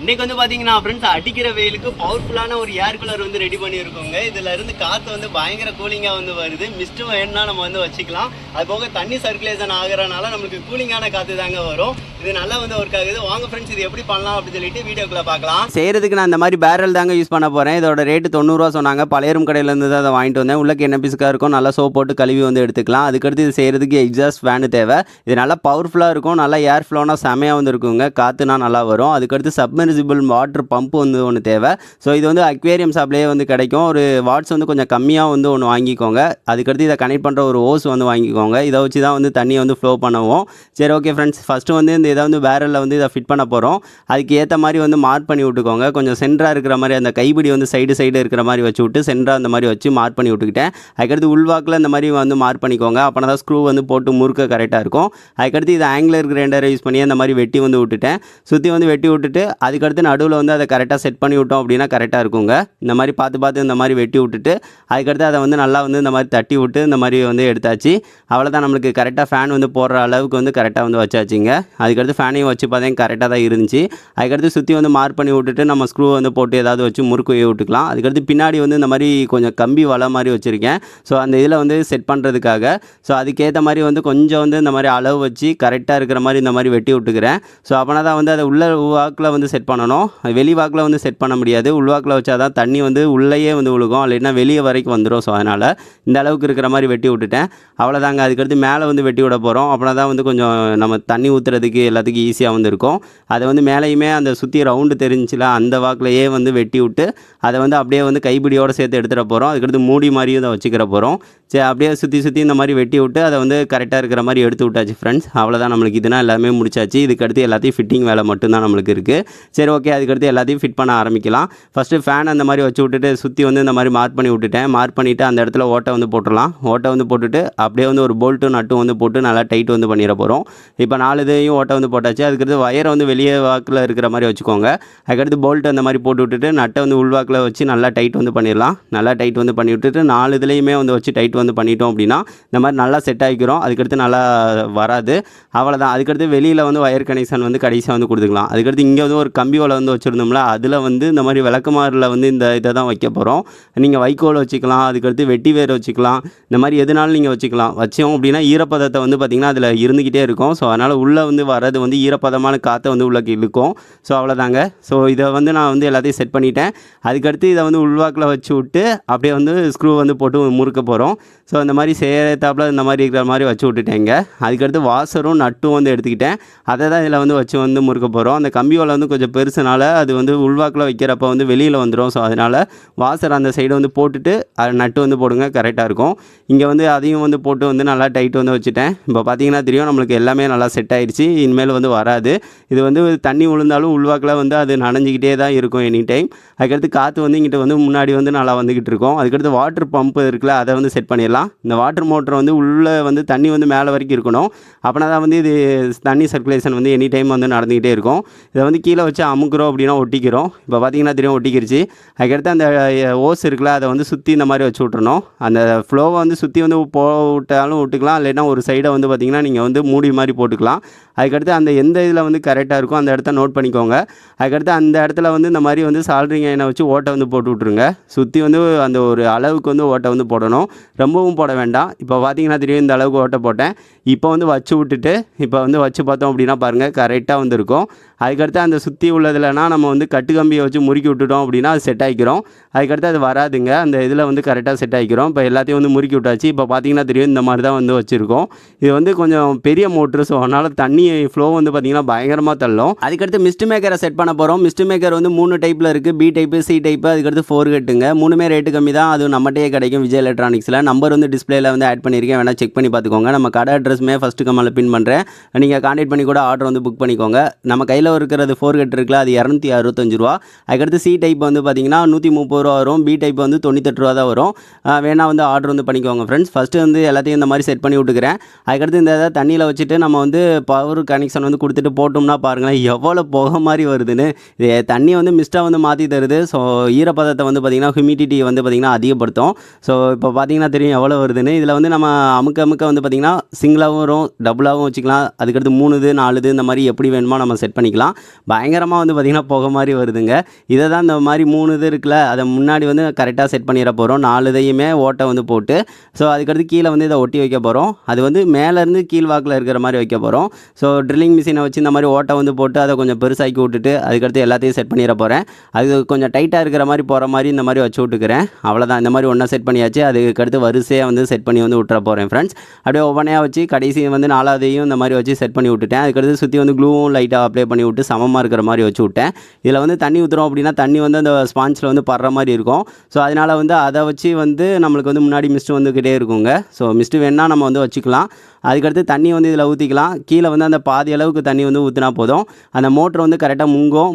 இன்னைக்கு வந்து பாத்தீங்கன்னா ஃப்ரெண்ட்ஸ் அடிக்கிற வெயிலுக்கு பவர்ஃபுல்லான ஒரு ஏர் கூலர் வந்து ரெடி பண்ணியிருக்கோங்க. இதுல இருந்து காற்று வந்து பயங்கர கூலிங்கா வந்து வருது. மிஸ்ட் வேணும்னா நம்ம வந்து வச்சுக்கலாம். அது போக தண்ணி சர்க்குலேஷன் ஆகிறனால நம்மளுக்கு கூலிங்கான காற்று தாங்க வரும். இது நல்லா வந்து ஒர்க் ஆகுது. வாங்க ஃப்ரெண்ட்ஸ் இது எப்படி பண்ணலாம் அப்படின்னு சொல்லிட்டு வீடியோக்குள்ள பார்க்கலாம். செய்கிறதுக்கு நான் இந்த மாதிரி பேரல் தாங்க யூஸ் பண்ண போகிறேன். இதோட ரேட்டு 90 ரூபா சொன்னாங்க. பழையரும் கடையிலேருந்து தான் அதை வாங்கிட்டு வந்தேன். உள்ளக்கு என்ன பிசுக்காக இருக்கும், நல்லா சோப் போட்டு கழுவி வந்து எடுத்துக்கலாம். அதுக்கடுத்து இது செய்கிறதுக்கு எக்ஸாஸ்ட் ஃபேனு தேவை. இது நல்லா பவர்ஃபுல்லாக இருக்கும். நல்லா ஏர் ஃப்ளோனா செமையாக வந்து இருக்குங்க. காற்றுனா நல்லா வரும். அதுக்கடுத்து சப்மெர்சிபிள் வாட்டர் பம்ப் வந்து ஒன்று தேவை. ஸோ இது வந்து அக்வேரியம் ஷாப்லேயே வந்து கிடைக்கும். ஒரு வாட்ஸ் வந்து கொஞ்சம் கம்மியாக வந்து ஒன்று வாங்கிக்கோங்க. அதுக்கடுத்து இதை கனெக்ட் பண்ணுற ஒரு ஓஸ் வந்து வாங்கிக்கோங்க. இதை வச்சு தான் வந்து தண்ணியை வந்து ஃப்ளோ பண்ணுவோம். சரி ஓகே ஃப்ரெண்ட்ஸ், ஃபஸ்ட்டு வந்து இந்த இதை வந்து பேரலில் வந்து இதை ஃபிட் பண்ண போகிறோம். அதுக்கு ஏற்ற மாதிரி வந்து மார்க் பண்ணி விட்டுக்கோங்க. கொஞ்சம் சென்டராக இருக்கிற மாதிரி அந்த கைப்பிடி வந்து சைடு இருக்கிற மாதிரி வச்சு விட்டு சென்டராக அந்த மாதிரி வச்சு மார்க் பண்ணி விட்டுக்கிட்டேன். அதுக்கடுத்து உள்வாக்கில் இந்த மாதிரி வந்து மார்க் பண்ணிக்கோங்க. அப்போனா தான் ஸ்க்ரூ வந்து போட்டு முறுக்க கரெக்டாக இருக்கும். அதுக்கடுத்து இது ஆங்குலர் கிரைண்டரை யூஸ் பண்ணி அந்த மாதிரி வெட்டி வந்து விட்டுட்டேன். சுற்றி வந்து வெட்டி விட்டுட்டு அதுக்கடுத்து நடுவில் வந்து அதை கரெக்டாக செட் பண்ணி விட்டோம் அப்படின்னா கரெக்டாக இருக்குங்க. இந்த மாதிரி பார்த்து இந்த மாதிரி வெட்டி விட்டுட்டு அதுக்கடுத்து அதை வந்து நல்லா வந்து இந்த மாதிரி தட்டி விட்டு இந்த மாதிரி வந்து எடுத்தாச்சு. அவ்வளோதான், நம்மளுக்கு கரெக்டாக ஃபேன் வந்து போடுற அளவுக்கு வந்து கரெக்டாக வந்து வச்சாச்சுங்க. அதுக்கடுத்து ஃபேனையும் வச்சு பார்த்தேன் கரெக்டாக தான் இருந்துச்சு. அதுக்கடுத்து சுற்றி வந்து மார்க் பண்ணி விட்டுட்டு நம்ம ஸ்க்ரூ வந்து போட்டு ஏதாவது வச்சு முறுக்கு விட்டுக்கலாம். அதுக்கடுத்து பின்னாடி வந்து இந்த மாதிரி கொஞ்சம் கம்பி வலை மாதிரி வச்சுருக்கேன். ஸோ அந்த இதில் வந்து செட் பண்ணுறதுக்காக. ஸோ அதுக்கேற்ற மாதிரி வந்து கொஞ்சம் வந்து இந்த மாதிரி அளவு வச்சு கரெக்டாக இருக்கிற மாதிரி இந்த மாதிரி வெட்டி விட்டுக்கிறேன். ஸோ அப்போனா தான் வந்து அதை உள்ள வாக்கில் வந்து செட் பண்ணணும். வெளி வாக்கில் வந்து செட் பண்ண முடியாது. உள்வாக்கில் வச்சா தான் தண்ணி வந்து உள்ளேயே வந்து விழுகும், இல்லைன்னா வெளியே வரைக்கும் வந்துடும். ஸோ அதனால் இந்த அளவுக்கு இருக்கிற மாதிரி வெட்டி விட்டுட்டேன். அவ்வளோதாங்க. அதுக்கடுத்து மேலே வந்து வெட்டி விட போகிறோம். அப்படின்னா தான் வந்து கொஞ்சம் நம்ம தண்ணி ஊற்றுறதுக்கு எல்லாத்துக்கும் ஈஸியாக வந்து இருக்கும். அதை வந்து மேலேயுமே அந்த சுற்றி ரவுண்டு தெரிஞ்சில அந்த வாக்கிலையே வந்து வெட்டி விட்டு அதை வந்து அப்படியே வந்து கைப்பிடியோடு சேர்த்து எடுத்துகிற போகிறோம். அதுக்கடுத்து மூடி மாதிரியும் இதை வச்சுக்கிற போகிறோம். சரி, அப்படியே சுற்றி இந்த மாதிரி வெட்டி விட்டு அதை வந்து கரெக்டாக இருக்கிற மாதிரி எடுத்து விட்டாச்சு ஃப்ரெண்ட்ஸ். அவ்வளோதான், நம்மளுக்கு இதுனா எல்லாமே முடிச்சாச்சு. இதுக்கடுத்து எல்லாத்தையும் ஃபிட்டிங் வேலை மட்டும்தான் நம்மளுக்கு இருக்குது. சரி ஓகே, அதுக்கடுத்து எல்லாத்தையும் ஃபிட் பண்ண ஆரம்பிக்கலாம். ஃபஸ்ட்டு ஃபேன் அந்த மாதிரி வச்சு விட்டுட்டு சுற்றி வந்து இந்த மாதிரி மார்க் பண்ணி விட்டுட்டேன். மார்க் பண்ணிவிட்டு அந்த இடத்துல ஓட்டை வந்து போட்டுடலாம். ஓட்டை வந்து போட்டுட்டு அப்படியே வந்து ஒரு போல்ட்டு நட்டு வந்து போட்டு நல்லா டைட் வந்து பண்ணிட போகிறோம். இப்போ 4 இதையும் ஓட்டை வந்து போட்டாச்சு. அதுக்கடுத்து வயரை வந்து வெளியே வாக்கில் இருக்கிற மாதிரி வச்சுக்கோங்க. அதுக்கடுத்து போல்ட்டு அந்த மாதிரி போட்டு விட்டுட்டு நட்டை வந்து உள்வாக்கில் வச்சு நல்லா டைட் வந்து பண்ணிடலாம். நல்லா டைட் வந்து பண்ணி விட்டுட்டு 4 இதுலேயுமே வந்து வச்சு டைட் வந்து பண்ணிட்டோம் அப்படின்னா இந்த மாதிரி நல்லா செட் ஆகிக்கிறோம். அதுக்கடுத்து நல்லா வராது. அவ்வளோதான். அதுக்கடுத்து வெளியில் வந்து ஒயர் கனெக்ஷன் வந்து கடைசியாக வந்து கொடுத்துக்கலாம். அதுக்கடுத்து இங்கே வந்து ஒரு கம்பி வலை வந்து வச்சுருந்தோம்ல, அதில் வந்து இந்த மாதிரி விளக்குமாரில் வந்து இந்த இதை தான் வைக்க போகிறோம். நீங்கள் வைக்கோல் வச்சுக்கலாம், அதுக்கடுத்து வெட்டி வேர் வச்சுக்கலாம். இந்த மாதிரி எதுனாலும் நீங்கள் வச்சுக்கலாம். வச்சோம் அப்படின்னா ஈரப்பதத்தை வந்து பார்த்திங்கன்னா அதில் இருந்துக்கிட்டே இருக்கும். ஸோ அதனால் உள்ளே வந்து வரது வந்து ஈரப்பதமான காற்றை வந்து உள்ளே இழுக்கும். ஸோ அவ்வளோதாங்க. ஸோ இதை வந்து நான் வந்து எல்லாத்தையும் செட் பண்ணிட்டேன். அதுக்கடுத்து இதை வந்து உள்வாக்கில் வச்சு விட்டு அப்படியே வந்து ஸ்க்ரூ வந்து போட்டு முறுக்க போகிறோம். ஸோ இந்த மாதிரி சேரத்தாப்பில் இந்த மாதிரி இருக்கிற மாதிரி வச்சு விட்டுட்டேங்க. அதுக்கடுத்து வாசரும் நட்டும் வந்து எடுத்துக்கிட்டேன். அதை தான் இதில் வந்து வச்சு வந்து முறுக்க போகிறோம். அந்த கம்பி வலை வந்து கொஞ்சம் பெருசுனால அது வந்து உள்வாக்கில் வைக்கிறப்ப வந்து வெளியில் வந்துடும். ஸோ அதனால் வாசர் அந்த சைடு வந்து போட்டுட்டு அது நட்டு வந்து போடுங்க, கரெக்டாக இருக்கும். இங்கே வந்து அதையும் வந்து போட்டு வந்து நல்லா டைட் வந்து வச்சுட்டேன். இப்போ பார்த்தீங்கன்னா தெரியும் நம்மளுக்கு எல்லாமே நல்லா செட் ஆகிடுச்சு. இனிமேல் வந்து வராது. இது வந்து தண்ணி விழுந்தாலும் உள்வாக்கில் வந்து அது நனைஞ்சிக்கிட்டே தான் இருக்கும் எனி டைம். அதுக்கடுத்து காற்று வந்து இங்கிட்ட வந்து முன்னாடி வந்து நல்லா வந்துக்கிட்டு இருக்கும். அதுக்கடுத்து வாட்டர் பம்ப் இருக்குல்ல, அதை வந்து செட் பண்ணிடலாம். இந்த வாட்டர் மோட்டர் வந்து உள்ளே வந்து தண்ணி வந்து மேலே வரைக்கும் இருக்கணும். அப்படின்னா தான் வந்து இது தண்ணி சர்க்குலேஷன் வந்து எனி டைம் வந்து நடந்துக்கிட்டே இருக்கும். இதை வந்து கீழே வச்சு அமுக்குறோம் அப்படின்னா ஒட்டிக்கிறோம். இப்போ பார்த்தீங்கன்னா தெரியும் ஒட்டிக்கிருச்சு. அதுக்கடுத்து அந்த ஓஸ் இருக்குல்ல, அதை வந்து சுற்றி இந்த மாதிரி வச்சு விட்றணும். அந்த ஃப்ளோவை வந்து சுற்றி வந்து விட்டாலும் விட்டுக்கலாம், இல்லைன்னா ஒரு சைடை வந்து பார்த்திங்கன்னா நீங்கள் வந்து மூடி மாதிரி போட்டுக்கலாம். அதுக்கடுத்து அந்த எந்த இதில் வந்து கரெக்டாக இருக்கும் அந்த இடத்த நோட் பண்ணிக்கோங்க. அதுக்கடுத்து அந்த இடத்துல வந்து இந்த மாதிரி வந்து சால்ட்ரிங் ஐனை வச்சு ஓட்டை வந்து போட்டு விட்ருங்க. சுற்றி வந்து அந்த ஒரு அளவுக்கு வந்து ஓட்டை வந்து போடணும். ரொம்பவும் போட வேண்டாம். இப்போ பார்த்தீங்கன்னா தெரியும் இந்த அளவுக்கு ஓட்டை போட்டேன். இப்போ வந்து வச்சு விட்டுட்டு இப்போ வந்து வச்சு பார்த்தோம் அப்படின்னா பாருங்கள் கரெக்டாக வந்து இருக்கும். அதுக்கடுத்து அந்த சுற்றி உள்ளதுலனா நம்ம வந்து கட்டு கம்பியை வச்சு முறுக்கி விட்டுட்டோம் அப்படின்னா அது செட் ஆகிக்கிறோம். அதுக்கடுத்து அது வராதுங்க. அந்த இதில் வந்து கரெக்டாக செட் ஆகிக்கிறோம். இப்போ எல்லாத்தையும் வந்து முறுக்கி விட்டாச்சு. இப்போ பார்த்தீங்கன்னா தெரியும் இந்த மாதிரி தான் வந்து வச்சுருக்கோம். இது வந்து கொஞ்சம் பெரிய மோட்ரு. ஸோ அதனால் தண்ணி ஃப்ளோ வந்து பார்த்திங்கன்னா பயங்கரமாக தள்ளும். அதுக்கடுத்து மிஸ்ட் மேக்கரை செட் பண்ண போகிறோம். மிஸ்ட் மேக்கர் வந்து 3 டைப்பில் இருக்குது. பி டைப்பு, சி டைப்பு, அதுக்கடுத்து 4 கட்டுங்க. 3மே ரேட்டு கம்மி தான். அது நம்மகிட்டே கிடைக்கும் விஜய் எலக்ட்ரானிக்ஸில். நம்பர் வந்து டிஸ்பிளேல வந்து ஆட் பண்ணியிருக்கேன், வேணால் செக் பண்ணி பார்த்துக்கோங்க. நம்ம கடை அட்ரஸ்மே ஃபஸ்ட்டு கமெண்ட்டில் பின் பண்ணுறேன். நீங்கள் கான்டாக்ட் பண்ணி கூட ஆர்டர் வந்து புக் பண்ணிக்கோங்க. நம்ம கையில் இருக்கிறது 4 கட்டு இருக்குல்ல, அது 265 ரூபா. அதுக்கடுத்து சி டைப் வந்து பார்த்திங்கன்னா 130 ரூபா வரும். பி டைப் வந்து 98 ரூபா தான் வரும். வேணால் வந்து ஆர்டர் வந்து பண்ணிக்கோங்க ஃப்ரெண்ட்ஸ். ஃபஸ்ட்டு வந்து எல்லாத்தையும் இந்த மாதிரி செட் பண்ணி விட்டுக்கிறேன். அதுக்கடுத்து இந்த இதை தண்ணியில் வச்சுட்டு நம்ம வந்து பவர் பவர் கனெக்ஷன் வந்து கொடுத்துட்டு போட்டோம்னா பாருங்களேன் எவ்வளோ புகை மாதிரி வருதுன்னு. இது தண்ணி வந்து மிஸ்ட்டாக வந்து மாற்றி தருது. ஸோ ஈரப்பதத்தை வந்து பார்த்திங்கன்னா ஹியூமிடிட்டி வந்து பார்த்திங்கன்னா அதிகப்படுத்தும். ஸோ இப்போ பார்த்திங்கன்னா தெரியும் எவ்வளோ வருதுன்னு. இதில் வந்து நம்ம அமுக்க வந்து பார்த்திங்கன்னா சிங்கிளாகவும் வரும், டபுளாகவும் வச்சுக்கலாம். அதுக்கடுத்து 3 4 இந்த மாதிரி எப்படி வேணுமோ நம்ம செட் பண்ணிக்கலாம். பயங்கரமாக வந்து பார்த்திங்கன்னா புகை மாதிரி வருதுங்க. இதை தான் இந்த மாதிரி 3 இருக்குல்ல, அதை முன்னாடி வந்து கரெக்டாக செட் பண்ணிட போகிறோம். 4 ஓட்டை வந்து போட்டு ஸோ அதுக்கடுத்து கீழே வந்து இதை ஒட்டி வைக்க போகிறோம். அது வந்து மேலேருந்து கீழ் வாக்கில் இருக்கிற மாதிரி வைக்க போகிறோம். ஸோ ட்ரில்லிங் மிஷினை வச்சு இந்த மாதிரி ஓட்டை வந்து போட்டு அதை கொஞ்சம் பெருசாக்கி விட்டுட்டு அதுக்கடுத்து எல்லாத்தையும் செட் பண்ணிட போகிறேன். அது கொஞ்சம் டைட்டாக இருக்கிற மாதிரி போகிற மாதிரி இந்த மாதிரி வச்சு விட்டுக்கிறேன். அவ்வளோதான், இந்த மாதிரி ஒன்றா செட் பண்ணியாச்சு. அதுக்கடுத்து வரிசையாக வந்து செட் பண்ணி வந்து விட்டுற போகிறேன் ஃப்ரெண்ட்ஸ். அப்படியே ஒவ்வொன்றையாக வச்சு கடைசி வந்து 4வதையும் இந்த மாதிரி வச்சு செட் பண்ணி விட்டுட்டேன். அதுக்கடுத்து சுற்றி வந்து க்ளூவும் லைட்டாக அப்ளை பண்ணி விட்டு சமமாக இருக்கிற மாதிரி வச்சு விட்டேன். இதில் வந்து தண்ணி ஊற்றுறோம் அப்படின்னா தண்ணி வந்து அந்த ஸ்பாஞ்சில் வந்து படுற மாதிரி இருக்கும். ஸோ அதனால் வந்து அதை வச்சு வந்து நம்மளுக்கு வந்து முன்னாடி மிஸ்ட்டு வந்துக்கிட்டே இருக்குங்க. ஸோ மிஸ்ட்டு வேணால் நம்ம வந்து வச்சுக்கலாம். அதுக்கடுத்து தண்ணி வந்து இதில் ஊற்றிக்கலாம். கீழே வந்து அந்த பாதி அளவுக்கு தண்ணி வந்து ஊற்றினா போதும். அந்த மோட்ரு வந்து கரெக்டாக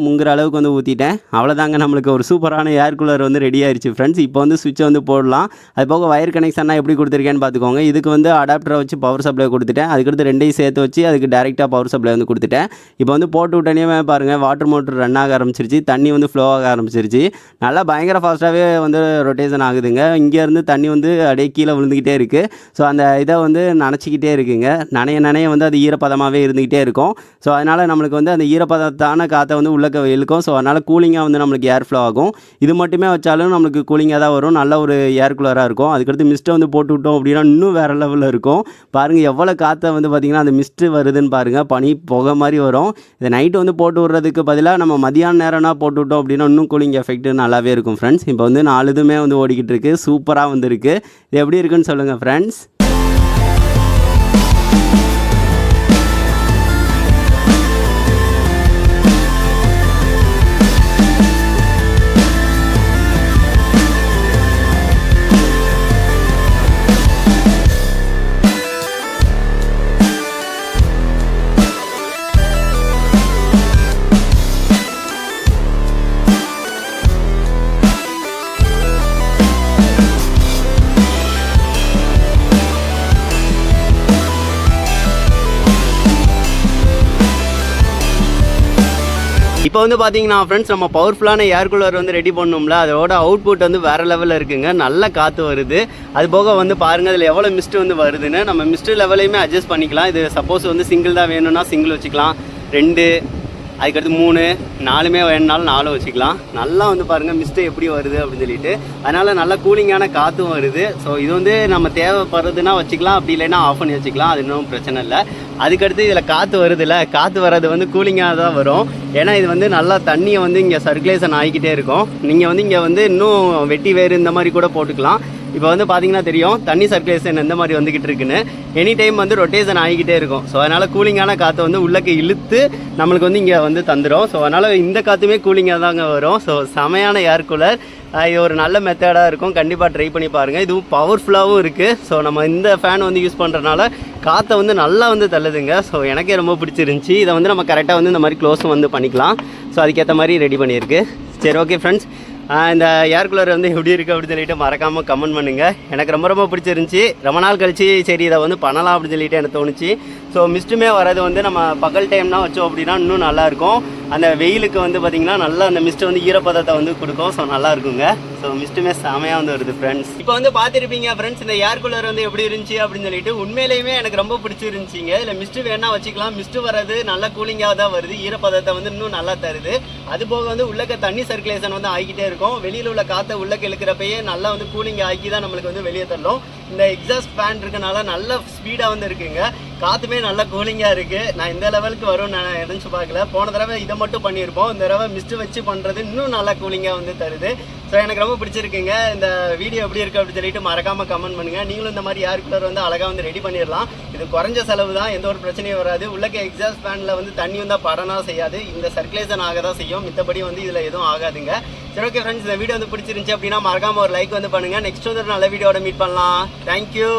முங்குற அளவுக்கு வந்து ஊற்றிட்டேன். அவ்வளோதாங்க, நம்மளுக்கு ஒரு சூப்பரான ஏர் கூலர் வந்து ரெடி ஆயிடுச்சு ஃப்ரெண்ட்ஸ். இப்போ வந்து சுவிட்சை வந்து போடலாம். அது போக வயர் கனெக்ஷன்னா எப்படி கொடுத்துருக்கேன்னு பார்த்துக்கோங்க. இதுக்கு வந்து அடாப்டரை வச்சு பவர் சப்ளை கொடுத்துட்டேன். அதுக்கடுத்து 2ஐயும் சேர்த்து வச்சு அதுக்கு டேரெக்டாக பவர் சப்ளை வந்து கொடுத்துட்டேன். இப்போ வந்து போட்டு விட்டனே பாருங்கள் வாட்டர் மோட்ரு ரன் ஆக ஆரம்பிச்சிருச்சு. தண்ணி வந்து ஃப்ளோ ஆக ஆரம்பிச்சிருச்சு. நல்லா பயங்கர ஃபாஸ்ட்டாகவே வந்து ரொட்டேஷன் ஆகுதுங்க. இங்கேருந்து தண்ணி வந்து அப்படியே கீழே விழுந்துக்கிட்டே இருக்குது. ஸோ அந்த இதை வந்து நனைச்சிக்கிட்டே இருக்குங்க. நனைய வந்து அது ஈரப்பதமாகவே இருந்துக்கிட்டே இருக்கும். ஸோ அதனால் நம்மளுக்கு வந்து அந்த ஈரப்பதத்தான காற்றை வந்து உள்ளே இழுக்கும். ஸோ அதனால் கூலிங்காக வந்து நம்மளுக்கு ஏர் ஃப்ளோ ஆகும். இது மட்டுமே வச்சாலும் நம்மளுக்கு கூலிங்காக தான் வரும். நல்ல ஒரு ஏர் கூலராக இருக்கும். அதுக்கடுத்து மிஸ்ட்டை வந்து போட்டு விட்டோம் அப்படின்னா இன்னும் வேறு லெவலில் இருக்கும். பாருங்கள் எவ்வளோ காற்றை வந்து பார்த்திங்கன்னா அந்த மிஸ்ட்டு வருதுன்னு பாருங்கள். பனி புகை மாதிரி வரும். இதை நைட்டு வந்து போட்டு விடுறதுக்கு பதிலாக நம்ம மதியான நேரம்னா போட்டு விட்டோம் அப்படின்னா இன்னும் கூலிங் எஃபெக்ட் நல்லாவே இருக்கும் ஃப்ரெண்ட்ஸ். இப்போ வந்து 4 வந்து ஓடிக்கிட்டு இருக்குது. சூப்பராக வந்துருக்கு. இது எப்படி இருக்குன்னு சொல்லுங்கள் ஃப்ரெண்ட்ஸ். இப்போ வந்து பார்த்தீங்கன்னா ஃப்ரெண்ட்ஸ் நம்ம பவர்ஃபுல்லான ஏர் கூலர் வந்து ரெடி பண்ணோம்ல, அதோட அவுட்புட் வந்து வேறு லெவலில் இருக்குங்க. நல்ல காற்று வருது. அது போக வந்து பாருங்கள் அதில் எவ்வளோ மிஸ்ட்டு வந்து வருதுன்னு. நம்ம மிஸ்ட்டு லெவலையுமே அட்ஜஸ்ட் பண்ணிக்கலாம். இது சப்போஸ் வந்து சிங்கிள் தான் வேணும்னா சிங்கிள் வச்சுக்கலாம், 2 அதுக்கடுத்து 3 4 வேணுனாலும் 4 வச்சுக்கலாம். நல்லா வந்து பாருங்கள் மிஸ்ட்டு எப்படி வருது அப்படின்னு சொல்லிட்டு. அதனால் நல்லா கூலிங்கான காற்றும் வருது. ஸோ இது வந்து நம்ம தேவைப்படுறதுன்னா வச்சுக்கலாம், அப்படி இல்லைன்னா ஆஃப் பண்ணி வச்சுக்கலாம். அது இன்னும் பிரச்சனை இல்லை. அதுக்கடுத்து இதில் காற்று வருதுல்ல, காற்று வர்றது வந்து கூலிங்காக தான் வரும். ஏன்னா இது வந்து நல்லா தண்ணியை வந்து இங்கே சர்க்குலேஷன் ஆகிக்கிட்டே இருக்கும். நீங்கள் வந்து இங்கே வந்து இன்னும் வெட்டி வேறு இந்த மாதிரி கூட போட்டுக்கலாம். இப்போ வந்து பார்த்தீங்கன்னா தெரியும் தண்ணி சர்க்குலேஷன் எந்த மாதிரி வந்துக்கிட்டு இருக்குன்னு. எனி டைம் வந்து ரொட்டேஷன் ஆகிக்கிட்டே இருக்கும். ஸோ அதனால் கூலிங்கான காற்றை வந்து உள்ளக்கு இழுத்து நம்மளுக்கு வந்து இங்கே வந்து தந்துடும். ஸோ அதனால் இந்த காற்றுமே கூலிங்காக தாங்க வரும். ஸோ செமையான ஏர் கூலர். இது ஒரு நல்ல மெத்தடாக இருக்கும். கண்டிப்பாக ட்ரை பண்ணி பாருங்கள். இதுவும் பவர்ஃபுல்லாகவும் இருக்குது. ஸோ நம்ம இந்த ஃபேன் வந்து யூஸ் பண்ணுறதுனால காற்றை வந்து நல்லா வந்து தள்ளுதுங்க. ஸோ எனக்கே ரொம்ப பிடிச்சிருந்துச்சி. இதை வந்து நம்ம கரெக்டாக வந்து இந்த மாதிரி க்ளோஸும் வந்து பண்ணிக்கலாம். ஸோ அதுக்கேற்ற மாதிரி ரெடி பண்ணியிருக்கு. சரி, ஓகே ஃப்ரெண்ட்ஸ், இந்த ஏர் கூலர் வந்து எப்படி இருக்குது அப்படின்னு சொல்லிட்டு மறக்காமல் கமெண்ட் பண்ணுங்கள். எனக்கு ரொம்ப பிடிச்சிருந்துச்சி. ரொம்ப நாள் கழிச்சு சரி இதை வந்து பண்ணலாம் அப்படின்னு சொல்லிட்டு எனக்கு தோணுச்சு. ஸோ மிஸ்ட்டுமே வரது வந்து நம்ம பகல் டைம்னா வச்சோம் அப்படின்னா இன்னும் நல்லாயிருக்கும். அந்த வெயிலுக்கு வந்து பார்த்திங்கன்னா நல்லா அந்த மிஸ்ட்டு வந்து ஈரப்பதத்தை வந்து கொடுக்கும். ஸோ நல்லா இருக்குங்க. ஸோ மிஸ்ட்டுமே செமையாக வந்து வருது ஃப்ரெண்ட்ஸ். இப்போ வந்து பார்த்துருப்பீங்க ஃப்ரெண்ட்ஸ் இந்த ஏர் கூலர் வந்து எப்படி இருந்துச்சு அப்படின்னு சொல்லிட்டு. உண்மையிலேயுமே எனக்கு ரொம்ப பிடிச்சிருந்துச்சிங்க. இதில் மிஸ்ட்டு வேணா வச்சுக்கலாம். மிஸ்ட்டு வர்றது நல்லா கூலிங்காக தான் வருது. ஈரப்பதத்தை வந்து இன்னும் நல்லா தருது. அது போக வந்து உள்ளக்க தண்ணி சர்க்குலேஷன் வந்து ஆகிக்கிட்டே இருக்கும். வெளியில் உள்ள காற்றை உள்ளக்க இழுக்கிறப்பயே நல்லா வந்து கூலிங் ஆக்கி தான் நம்மளுக்கு வந்து வெளியே தள்ளும். இந்த எக்ஸாஸ்ட் ஃபேன் இருக்கனால நல்ல ஸ்பீடாக வந்து இருக்குங்க. காற்றுமே நல்லா கூலிங்காக இருக்குது. நான் இந்த லெவலுக்கு வரும்னு நான் எதுச்சு பார்க்கல. போன தடவை இதை மட்டும் பண்ணியிருப்போம். இந்த தடவை மிஸ்ட்டு வச்சு பண்ணுறது இன்னும் நல்லா கூலிங்காக வந்து தருது. ஸோ எனக்கு ரொம்ப பிடிச்சிருக்குங்க. இந்த வீடியோ எப்படி இருக்குது அப்படின்னு சொல்லிட்டு மறக்காமல் கமெண்ட் பண்ணுங்கள். நீங்களும் இந்த மாதிரி ஏர் கூலர் வந்து அழகாக வந்து ரெடி பண்ணிடலாம். இது குறைஞ்ச செலவு தான், எந்த ஒரு பிரச்சனையும் வராது. உள்ளக்க எக்ஸாஸ்ட் ஃபேனில் வந்து தண்ணி வந்தால் படனா செய்யாது. இந்த சர்க்குலேஷன் ஆக தான் செய்யும். மித்தபடி வந்து இதில் எதுவும் ஆகாதுங்க. சரி, ஓகே ஃப்ரெண்ட்ஸ், இந்த வீடியோ வந்து பிடிச்சிருந்துச்சு அப்படின்னா மறக்காமல் ஒரு லைக் வந்து பண்ணுங்கள். நெக்ஸ்ட் வந்து ஒரு நல்ல வீடியோட மீட் பண்ணலாம். தேங்க்யூ.